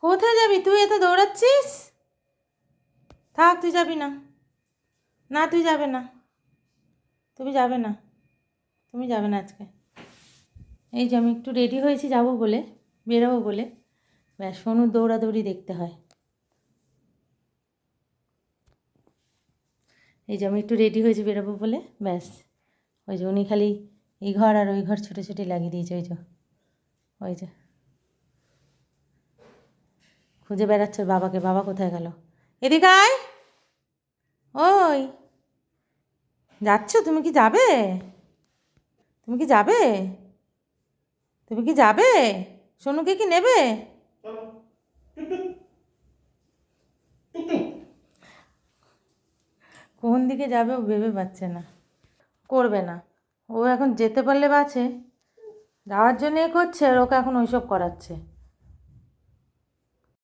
কোথায় যাবি তুই? এত দৌড়াচ্ছিস? থাক, তুই যাবি না। না, তুই যাবে না। তুমি যাবে না। তুমি যাবে না আজকে। এই যে আমি একটু রেডি হয়েছি যাব বলে, বেরোবো বলে, ব্যাস সোনুর দৌড়াদৌড়ি দেখতে হয়। এই যে আমি একটু রেডি হয়েছি বেরোবো বলে, ব্যাস ওই যে উনি খালি এই ঘর আর ওই ঘর ছুটে লাগিয়ে দিয়েছে। ওই যে খুঁজে বেড়াচ্ছে বাবাকে, বাবা কোথায় গেল। এদিকে আয়। ওই যাচ্ছ? তুমি কি যাবে? তুমি কি যাবে? তুমি কি যাবে? সোনুকে কি নেবে? কোন দিকে যাবে ও ভেবে পাচ্ছে না। করবে না। ও এখন যেতে পারলে বাঁচে, যাওয়ার জন্য এ করছে আর ওকে এখন ওইসব করাচ্ছে।